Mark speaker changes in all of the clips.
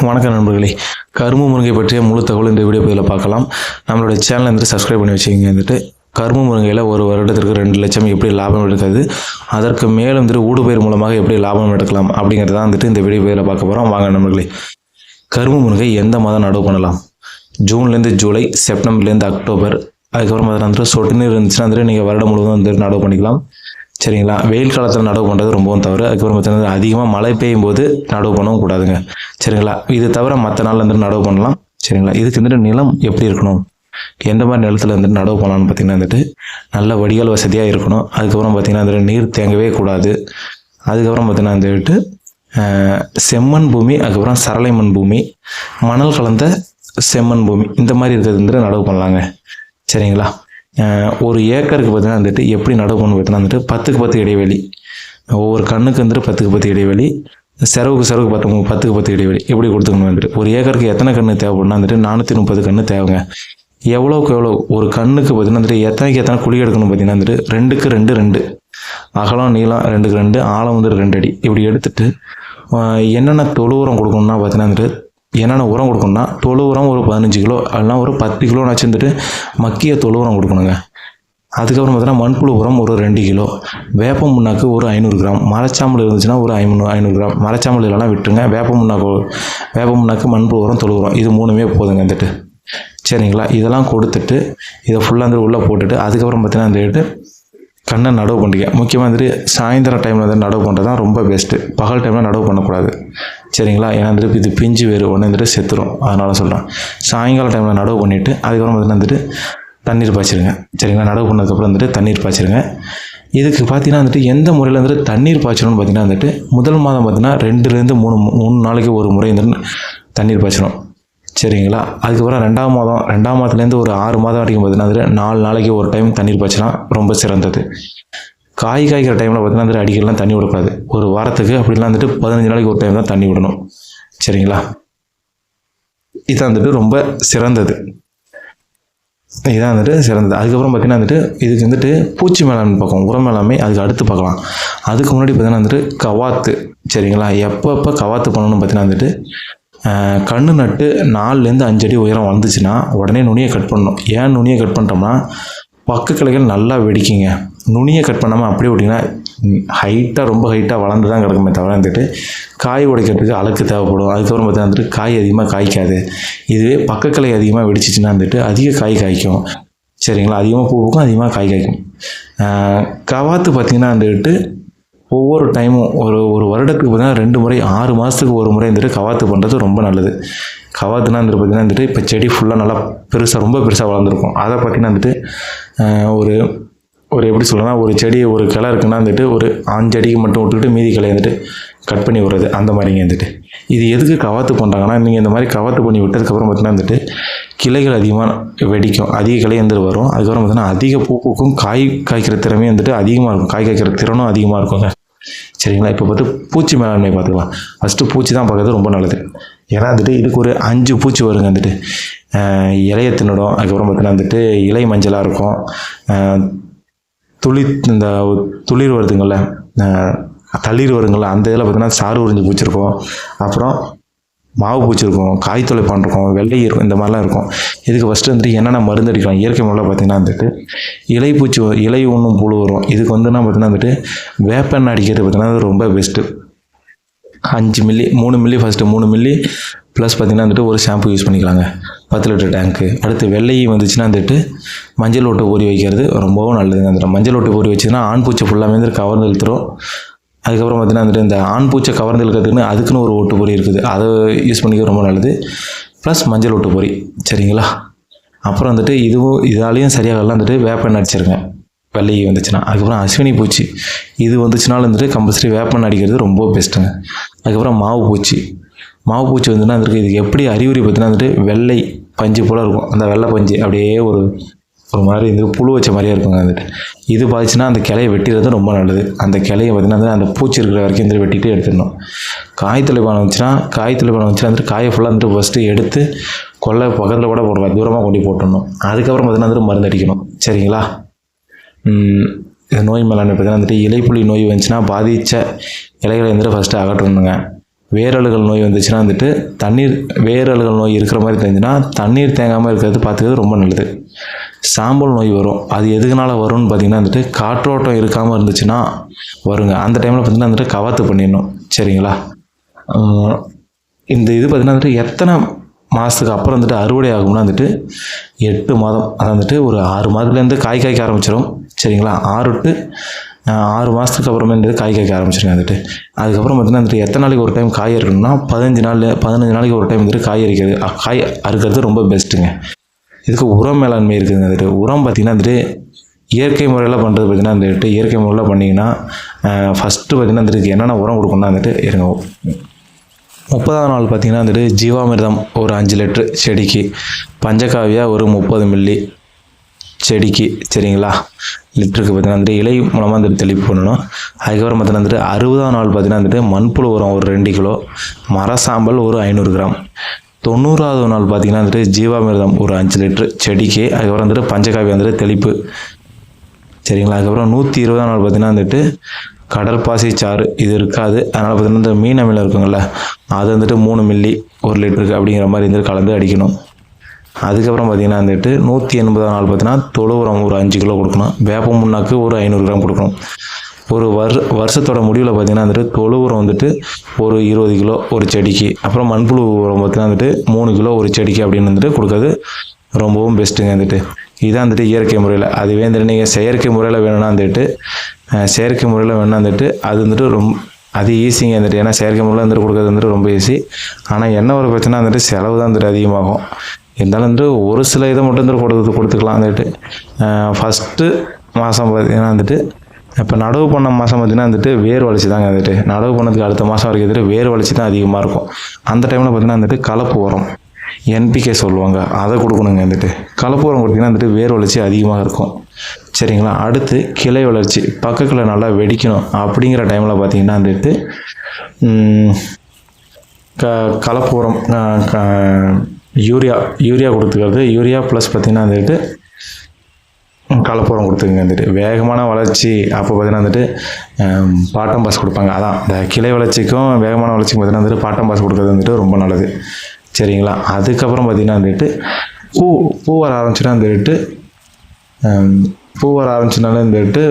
Speaker 1: வணக்கம் நண்பர்களே, கரும்பு முருங்கை பற்றிய முழு தகவல் இந்த வீடியோ பதிவில் பார்க்கலாம். நம்மளோட சேனலை சப்ஸ்கிரைப் பண்ணி வச்சுக்கிங்க. கரும்பு முருங்கையில் ஒரு வருடத்திற்கு 2 லட்சம் எப்படி லாபம் எடுக்கிறது, அதற்கு மேலும் ஊடுபயிர் மூலமாக எப்படி லாபம் எடுக்கலாம் அப்படிங்கிறது தான் இந்த வீடியோ பதிவில் பார்க்க போகிறோம். வாங்க நண்பர்களே, கரும்பு முருங்கை எந்த மாதம் நடவு பண்ணலாம்? ஜூன்லேருந்து ஜூலை, செப்டம்பர்லேருந்து அக்டோபர். அதுக்கப்புறம் பார்த்தீங்கன்னா சொட்டு நீர் இருந்துச்சுன்னா நீங்கள் வருடம் முழுவதும் நடவு பண்ணிக்கலாம். சரிங்களா? வெயில் காலத்தில் நடவு பண்ணுறது ரொம்பவும் தவறு. அதுக்கப்புறம் பார்த்தீங்கன்னா அதிகமாக மழை பெய்யும் போது நடவு பண்ணவும் கூடாதுங்க. சரிங்களா? இது தவிர மற்ற நாளில் நடவு பண்ணலாம். சரிங்களா? இதுக்கு நிலம் எப்படி இருக்கணும், எந்த மாதிரி நிலத்தில் நடவு பண்ணலாம்னு பார்த்தீங்கன்னா நல்ல வடிகால் வசதியாக இருக்கணும். அதுக்கப்புறம் பார்த்தீங்கன்னா நீர் தேங்கவே கூடாது. அதுக்கப்புறம் பார்த்தீங்கன்னா செம்மண் பூமி, அதுக்கப்புறம் சரளை மண் பூமி, மணல் கலந்த செம்மண் பூமி, இந்த மாதிரி இருக்கிறது நடவு பண்ணலாங்க. சரிங்களா? ஒரு ஏக்கருக்கு பார்த்தீங்கன்னா எப்படி நடவு பண்ணு பார்த்தீங்கன்னா 10க்கு 10 இடைவெளி, ஒவ்வொரு கண்ணுக்கு 10க்கு 10 இடைவெளி, செலவுக்கு 10க்கு 10 இடைவெளி எப்படி கொடுத்துக்கணும். ஒரு ஏக்கருக்கு எத்தனை கன்று தேவைப்படுனா 430 கன்று தேவைங்க. எவ்வளோக்கு எவ்வளோ ஒரு கண்ணுக்கு பார்த்தீங்கன்னா எத்தனைக்கு எத்தனை குழி எடுக்கணும் பார்த்தீங்கன்னா 2க்கு 2 அகலம் நீளம் 2க்கு 2, ஆழம் 2 அடி இப்படி எடுத்துட்டு என்னென்ன தொழு உரம் கொடுக்கணும்னா பார்த்தீங்கன்னா என்னென்ன உரம் கொடுக்கணும்னா தொழு உரம் ஒரு 15 கிலோ, அதெல்லாம் ஒரு 10 கிலோ வச்சுருந்துட்டு மக்கிய தொழு உரம் கொடுக்கணுங்க. அதுக்கப்புறம் பார்த்தீங்கன்னா மண்புழு உரம் ஒரு 2 கிலோ, வேப்ப முன்னாக்கு ஒரு 500 கிராம், மரச்சாம்பல் இருந்துச்சுன்னா ஒரு 500 கிராம், மரச்சாம்பல் இல்லைனா விட்டுருங்க. வேப்ப முன்னாக்கு மண்புழு உரம் தொழு உரம் இது 3மே போதுங்க. சரிங்களா? இதெல்லாம் கொடுத்துட்டு இதை ஃபுல்லாக உள்ளே போட்டுட்டு அதுக்கப்புறம் பார்த்தீங்கன்னா கண்ணை நடவு பண்ணிக்க. முக்கியமாக சாயந்தரம் டைமில் நடவு பண்ணுறது தான் ரொம்ப பெஸ்ட்டு. பகல் டைமில் நடவு பண்ணக்கூடாது. சரிங்களா? ஏன்னா இது பிஞ்சு வேறு ஒன்று செத்துரும். அதனால் சொல்கிறேன், சாயங்கால டைமில் நடவு பண்ணிவிட்டு அதுக்கப்புறம் பார்த்தீங்கன்னா தண்ணீர் பாய்ச்சிருங்க. சரிங்களா? நடவு பண்ணதுக்கப்புறம் தண்ணீர் பாய்ச்சிருங்க. இதுக்கு பார்த்தீங்கன்னா எந்த முறையில் தண்ணீர் பாய்ச்சணும்னு பார்த்தீங்கன்னா முதல் மாதம் பார்த்தீங்கன்னா 2லேருந்து 3 நாளைக்கு ஒரு முறை தண்ணீர் பாய்ச்சணும். சரிங்களா? அதுக்கப்புறம் 2ஆம் மாதத்துலேருந்து ஒரு 6 மாதம் வரைக்கும் பார்த்தீங்கன்னா 4 நாளைக்கு ஒரு டைம் தண்ணீர் பாய்ச்சலாம், ரொம்ப சிறந்தது. காய்க்கிற டைமில் பார்த்தீங்கன்னா அடிக்கலாம் தண்ணி விடக்கூடாது. ஒரு வாரத்துக்கு அப்படிலாம் 15 நாளைக்கு ஒரு டைம் தான் தண்ணி விடணும். சரிங்களா? இதான் ரொம்ப சிறந்தது. இதான் சிறந்தது. அதுக்கப்புறம் பார்த்தீங்கன்னா இதுக்கு பூச்சி மேலாண்மை பார்க்கும், உரம் மேலாண்மை அதுக்கு அடுத்து பார்க்கலாம். அதுக்கு முன்னாடி பார்த்தீங்கன்னா கவாத்து. சரிங்களா? எப்போ கவாத்து பண்ணணும்னு பார்த்தீங்கன்னா கண்ணு நட்டு 4லேருந்து 5 அடி உயரம் வந்துச்சுன்னா உடனே நுனியை கட் பண்ணணும். ஏன் நுனியை கட் பண்ணிட்டோம்னா பக்க கிளைகள் நல்லா வெடிக்குங்க. நுனியை கட் பண்ணாமல் அப்படியே விட்டிங்கன்னா ரொம்ப ஹைட்டாக வளர்ந்து தான் கிடக்குமே தவிர காய் உடைக்கிறதுக்கு அழுக்கு தேவைப்படும். அதுக்கப்புறம் பார்த்தீங்கன்னா காய் அதிகமாக காய்க்காது. இதுவே பக்கக்கிளை அதிகமாக வெடிச்சிச்சுன்னா அதிக காய் காய்க்கும். சரிங்களா? அதிகமாக பூ பூக்கும், அதிகமாக காய் காய்க்கும். கவாத்து பார்த்தீங்கன்னா ஒவ்வொரு டைமும் ஒரு வருடத்துக்கு பார்த்தீங்கன்னா 2 முறை, 6 மாதத்துக்கு ஒரு முறை கவாத்து பண்ணுறது ரொம்ப நல்லது. கவாத்துனா பார்த்தீங்கன்னா இப்போ செடி ஃபுல்லாக நல்லா ரொம்ப பெருசாக வளர்ந்துருக்கும். அதை பார்த்தீங்கன்னா ஒரு எப்படி சொல்லணும்னா ஒரு செடி ஒரு கிளை இருக்குன்னா ஒரு 5 அடிக்கு மட்டும் விட்டுக்கிட்டு மீதி கிளை கட் பண்ணி விடுறது, அந்த மாதிரிங்க. இது எதுக்கு கவாத்து பண்ணுறாங்கன்னா நீங்கள் இந்த மாதிரி கவாத்து பண்ணி விட்டதுக்கப்புறம் பார்த்தீங்கன்னா கிளைகள் அதிகமாக வெடிக்கும், அதிக கிளை வரும். அதுக்கப்புறம் பார்த்தீங்கன்னா அதிக பூக்கும், காய் காய்க்கிற திறமையும் அதிகமாக இருக்கும், காய் காய்க்கிற திறனும் அதிகமாக இருக்குங்க. சரிங்களா? இப்போ பூச்சி மேலாண்மை பார்த்துக்கலாம். ஃபஸ்ட்டு பூச்சி தான் பார்க்கறது ரொம்ப நல்லது. ஏன்னா இதுக்கு ஒரு 5 பூச்சி வருங்க. இலைய தின்னுடும். அதுக்கப்புறம் பார்த்தீங்கன்னா இலை மஞ்சளாக இருக்கும். இந்த துளிர் வருதுங்கள, தளிர் வருங்கள, அந்த இதில் பார்த்தீங்கன்னா சாறு உறிஞ்சி பூச்சி இருக்கும். அப்புறம் மாவு பூச்சி இருக்கும், காய்த்தொலை இருக்கும், வெள்ளை இருக்கும், இந்த மாதிரிலாம் இருக்கும். இதுக்கு ஃபஸ்ட்டு என்னென்ன மருந்து அடிக்கலாம்? இயற்கை முறையில் பார்த்தீங்கன்னா இலை பூச்சி, இலை ஒன்றும் புழு வரும். இதுக்கு பார்த்தீங்கன்னா வேப்பெண்ணெய் அடிக்கிறது பார்த்தீங்கன்னா ரொம்ப best. 5 milli 3 milli first 3 milli plus பார்த்தீங்கன்னா ஒரு ஷாம்பு யூஸ் பண்ணிக்கலாங்க, 10 லிட்டர் டேங்க்கு. அடுத்து வெள்ளை வந்துச்சுன்னா மஞ்சள் ஓட்டு பொறி வைக்கிறது ரொம்பவும் நல்லதுங்க. மஞ்சள் ஓட்டு பொறி வச்சுன்னா ஆண் பூச்சி ஃபுல்லாக கவர்ந்து இழுத்துரும். அதுக்கப்புறம் பார்த்தீங்கன்னா இந்த ஆண் பூச்சை கவர்ந்து இழுக்கிறதுக்குன்னு அதுக்குன்னு ஒரு ஓட்டு பொறி இருக்குது, அதை யூஸ் பண்ணிக்க ரொம்ப நல்லது. ப்ளஸ் மஞ்சள் ஓட்டு பொறி. சரிங்களா? அப்புறம் இதாலேயும் சரியாகலாம் வேப்பெண்ணெய் அடிச்சிருங்க வெள்ளை வந்துச்சுன்னா. அதுக்கப்புறம் அஸ்வினி பூச்சி இது வந்துச்சுனாலும் கம்பல்சரி வேப்பெண்ணெய் அடிக்கிறது ரொம்ப பெஸ்ட்டுங்க. அதுக்கப்புறம் மாவு பூச்சி இதுக்கு எப்படி அறிகுறி பார்த்தீங்கன்னா வெள்ளை பஞ்சு போல் இருக்கும். அந்த வெள்ளை பஞ்சு அப்படியே ஒரு மாதிரி புழு வச்ச மாதிரியே இருக்குங்க. இது பாதிச்சுன்னா அந்த கிளையை வெட்டிடுறது ரொம்ப நல்லது. அந்த கிளையை பார்த்தீங்கன்னா அந்த பூச்சி இருக்கிற வரைக்கும் வெட்டிட்டு எடுத்துடணும். காய்த்தொலைப்பானை வந்துச்சுன்னா காயை ஃபுல்லாக ஃபஸ்ட்டு எடுத்து கொல்லை பக்கத்தில் கூட போடலாம், தூரமாக கொண்டு போட்டுடணும். அதுக்கப்புறம் பார்த்தீங்கன்னா மருந்து அடிக்கணும். சரிங்களா? நோய் மேலாண்மை பார்த்தீங்கன்னா இலைப்புள்ளி நோய் வந்துச்சுன்னா பாதித்த இலைகளை ஃபஸ்ட்டு அகற்றணுங்க. வேரழுகல் நோய் வந்துச்சுன்னா வந்துட்டு வேரழுகல் நோய் இருக்கிற மாதிரி தெரிஞ்சுன்னா தண்ணீர் தேங்காமல் இருக்கிறது பார்த்துக்கிறது ரொம்ப நல்லது. சாம்பல் நோய் வரும். அது எதுக்குனால வரும்னு பார்த்தீங்கன்னா வந்துட்டு காற்றோட்டம் இருக்காமல் இருந்துச்சுன்னா வருங்க. அந்த டைமில் பார்த்தீங்கன்னா வந்துட்டு கவாத்து பண்ணிடணும். சரிங்களா? இந்த இது பார்த்தீங்கன்னா வந்துட்டு எத்தனை மாதத்துக்கு அப்புறம் வந்துட்டு அறுவடை ஆகும்னா வந்துட்டு 8 மாதம். அது வந்துட்டு ஒரு 6 மாதத்துலேருந்து காய் காய்க்க ஆரம்பிச்சிடும். சரிங்களா? 6 மாதத்துக்கு அப்புறமே வந்துட்டு காய் காய்க்க ஆரம்பிச்சிடும் வந்துட்டு. அதுக்கப்புறம் பார்த்தீங்கன்னா வந்துட்டு எத்தனை நாளைக்கு ஒரு டைம் காய் அறுக்கணும்னா 15 நாளைக்கு ஒரு டைம் வந்துட்டு காய் அறுக்கிறது ரொம்ப பெஸ்ட்டுங்க. இதுக்கு உரம் மேலாண்மை இருக்குதுங்க வந்துட்டு. உரம் பார்த்திங்கன்னா வந்துட்டு இயற்கை முறையில் பண்ணுறது பார்த்திங்கன்னா வந்துட்டு இயற்கை முறையில் பண்ணிங்கன்னா ஃபஸ்ட்டு பார்த்திங்கன்னா வந்துட்டு என்னென்ன உரம் கொடுக்கணும்னா வந்துட்டு 30ஆவது நாள் பார்த்திங்கன்னா வந்துட்டு ஜீவாமிர்தம் ஒரு 5 லிட்ரு செடிக்கு, பஞ்சகாவியா ஒரு 30 மில்லி செடிக்கு. சரிங்களா? லிட்டருக்கு பார்த்திங்கன்னா வந்துட்டு இலை மூலமாக வந்துட்டு தெளிப்பு பண்ணணும். அதுக்கப்புறம் பார்த்திங்கன்னா வந்துட்டு 60ஆவது நாள் பார்த்திங்கன்னா வந்துட்டு மண்புழு உரம் ஒரு 2 கிலோ, மர சாம்பல் ஒரு 500 கிராம். 90ஆவது நாள் பார்த்திங்கன்னா வந்துட்டு ஜீவாமிர்தம் ஒரு 5 லிட்ரு செடிக்கு. அதுக்கப்புறம் வந்துட்டு பஞ்சகாவியா வந்துட்டு தெளிப்பு. சரிங்களா? அதுக்கப்புறம் 120ஆவது நாள் பார்த்திங்கன்னா வந்துட்டு கடல் பாசி சாறு இது இருக்காது. அதனால் பார்த்திங்கன்னா இந்த மீன் அமிலம் இருக்குங்கள்ல, அது வந்துட்டு 3 மில்லி 1 லிட்டருக்கு அப்படிங்கிற மாதிரி வந்துட்டு கலந்து அடிக்கணும். அதுக்கப்புறம் பார்த்திங்கன்னா வந்துட்டு 180ஆவது நாள் பார்த்திங்கன்னா தொழு உரம் ஒரு 5 கிலோ கொடுக்கணும். வேப்ப முன்னாக்கு ஒரு 500 கிராம் கொடுக்கணும். ஒரு வருஷத்தோட முடிவில் பார்த்திங்கன்னா வந்துட்டு தொழு உரம் வந்துட்டு ஒரு 20 கிலோ ஒரு செடிக்கு, அப்புறம் மண்புழு உரம் பார்த்திங்கன்னா வந்துட்டு 3 கிலோ ஒரு செடிக்கு அப்படின்னு வந்துட்டு கொடுக்குறது ரொம்பவும் பெஸ்ட்டுங்க வந்துட்டு. இதுதான் வந்துட்டு இயற்கை முறையில். அதுவே வந்துட்டு நீங்கள் செயற்கை முறையில் வேணும்னா வந்துட்டு அது வந்துட்டு அது ஈஸிங்க வந்துட்டு. ஏன்னா செயற்கை முறையில் வந்துட்டு கொடுக்குறது வந்துட்டு ரொம்ப ஈஸி. ஆனால் என்ன ஒரு பிரச்சனை வந்துட்டு செலவு தான் வந்துட்டு அதிகமாகும். இருந்தாலும் வந்துட்டு ஒரு சில இதை மட்டும் வந்துட்டு கொடுத்துக்கலாம் வந்துட்டு. ஃபஸ்ட்டு மாதம் பார்த்திங்கன்னா வந்துட்டு இப்போ நடவு பண்ண மாதம் பார்த்திங்கன்னா வந்துட்டு வேர் வளர்ச்சி தாங்க வந்துட்டு. நடவு பண்ணதுக்கு அடுத்த மாதம் வரைக்கும் வந்துட்டு வேர் வளர்ச்சி தான் அதிகமாக இருக்கும். அந்த டைமில் பார்த்திங்கன்னா வந்துட்டு கலப்பு உரம் NPK சொல்லுவாங்க, அதை கொடுக்கணுங்க வந்துட்டு. கலப்பு உரம் கொடுத்திங்கன்னா வந்துட்டு வேர் வளர்ச்சி அதிகமாக இருக்கும். சரிங்களா? அடுத்து கிளை வளர்ச்சி பக்கத்தில் நல்லா வெடிக்கணும் அப்படிங்கிற டைமில் பார்த்திங்கன்னா வந்துட்டு கலப்பு உரம் யூரியா கொடுத்துக்கிறது. யூரியா ப்ளஸ் பார்த்திங்கன்னா வந்துட்டு கலப்புரம் கொடுத்துங்க வந்துட்டு. வேகமான வளர்ச்சி அப்போ பார்த்திங்கன்னா வந்துட்டு பாட்டம் பாஸ் கொடுப்பாங்க. அதான் இந்த கிளை வளர்ச்சிக்கும் வேகமான வளர்ச்சிக்கும் பார்த்திங்கன்னா வந்துட்டு பாட்டம் பாஸ் கொடுக்குறது வந்துட்டு ரொம்ப நல்லது. சரிங்களா? அதுக்கப்புறம் பார்த்திங்கன்னா வந்துட்டு பூ வர ஆரம்பிச்சுன்னா வந்துட்டு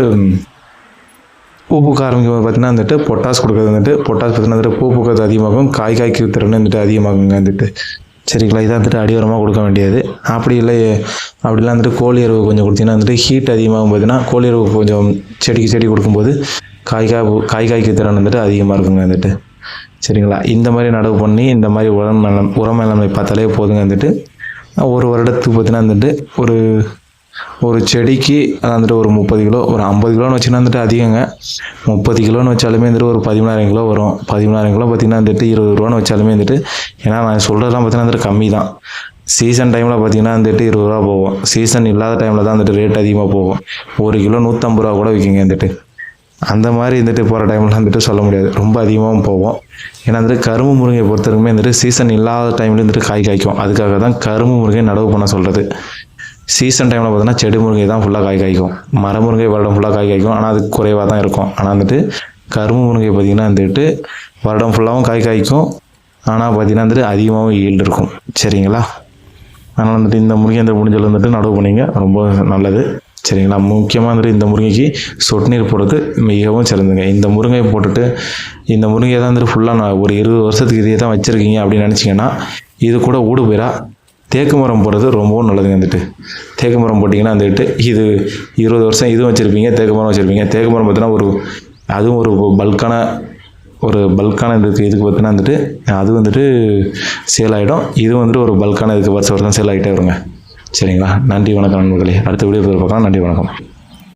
Speaker 1: பூ பூக்க ஆரம்பிக்கும் பார்த்திங்கன்னா வந்துட்டு பொட்டாஸ் கொடுக்குறது வந்துட்டு பார்த்திங்கன்னா வந்துட்டு பூ பூக்கிறது அதிகமாகும், காய் காய்க்கு திறன் வந்துட்டு அதிகமாகுங்க வந்துட்டு. சரிங்களா? இதான் வந்துட்டு அடியோரமாக கொடுக்க வேண்டியது. அப்படிலாம் வந்துட்டு கோழி எருவு கொஞ்சம் கொடுத்தீங்கன்னா வந்துட்டு ஹீட் அதிகமாகும். பார்த்தீங்கன்னா கோழி எருவு கொஞ்சம் செடி கொடுக்கும்போது காய்க்கு திறன் வந்துட்டு அதிகமாக இருக்குங்க வந்துட்டு. சரிங்களா? இந்த மாதிரி நடவு பண்ணி இந்த மாதிரி உரம் மேலாண்மை பார்த்தாலே போதுங்க வந்துட்டு. ஒரு வருடத்துக்கு பார்த்தீங்கன்னா வந்துட்டு ஒரு செடிக்கு வந்துட்டு ஒரு 30 கிலோ ஒரு 50 கிலோன்னு வச்சுன்னா வந்துட்டு அதிகங்க. 30 கிலோன்னு வச்சாலுமே வந்துட்டு ஒரு 14000 கிலோ வரும். 14000 கிலோ பார்த்திங்கன்னா வந்துட்டு 20 ரூபான்னு வச்சாலுமே வந்துட்டு, ஏன்னா நான் சொல்கிறதெல்லாம் பார்த்திங்கன்னா வந்துட்டு கம்மி தான். சீசன் டைமில் பார்த்திங்கன்னா வந்துட்டு 20 ரூபா போகும். சீசன் இல்லாத டைமில் தான் வந்துட்டு ரேட் அதிகமாக போகும். 1 கிலோ 150 ரூபா கூட விற்கிங்க வந்துட்டு. அந்த மாதிரி வந்துட்டு போகிற டைமில் வந்துட்டு சொல்ல முடியாது, ரொம்ப அதிகமாகவும் போகும். ஏன்னா வந்துட்டு கரும்பு முருங்கை பொறுத்தவரைக்குமே வந்துட்டு சீசன் இல்லாத டைமில் வந்துட்டு காய் காய்க்கும். அதுக்காக தான் கரும்பு முருங்கை நடவு பண்ண சொல்கிறது. சீசன் டைமில் பார்த்தீங்கன்னா செடி முருங்கை தான் ஃபுல்லாக காய் காய்க்கும். மர முருங்கை வருடம் ஃபுல்லாக காய் காய்க்கும், ஆனால் அது குறைவாக தான் இருக்கும். ஆனால் வந்துட்டு கரும்பு முருங்கை பார்த்திங்கன்னா வந்துட்டு வருடம் ஃபுல்லாகவும் காய் காய்க்கும், ஆனால் பார்த்திங்கன்னா வந்துட்டு அதிகமாகவும் ஈல்டு இருக்கும். சரிங்களா? அதனால் வந்துட்டு இந்த முருங்கை முடிஞ்சளவு வந்துட்டு நடவு பண்ணிங்க, ரொம்ப நல்லது. சரிங்களா? முக்கியமாக வந்துட்டு இந்த முருங்கைக்கு சொட்டு நீர் போடுறது மிகவும் சிறந்துங்க. இந்த முருங்கையை போட்டுட்டு இந்த முருங்கையை தான் வந்துட்டு ஃபுல்லாக நான் ஒரு 20 வருஷத்துக்கு இதே தான் வச்சுருக்கீங்க அப்படின்னு நினச்சிங்கன்னா இது கூட ஊடுபயிரா தேக்கு மரம் போடுறது ரொம்பவும் நல்லதுங்க வந்துட்டு. தேக்கு மரம் போட்டிங்கன்னா வந்துட்டு இது 20 வருஷம் இதுவும் வச்சுருப்பீங்க, தேக்கு மரம் வச்சுருப்பீங்க. தேக்கு மரம் பார்த்தீங்கன்னா அதுவும் ஒரு பல்கான இதுக்கு பார்த்தீங்கன்னா வந்துட்டு அது வந்துட்டு சேல் ஆகிடும். இது வந்துட்டு ஒரு பல்கான இதுக்கு வருஷம் சேல் ஆகிட்டே வருங்க. சரிங்களா? நன்றி வணக்கம் நண்பர்களே. அடுத்த வீடியோ பார்க்கலாம். நன்றி வணக்கம்.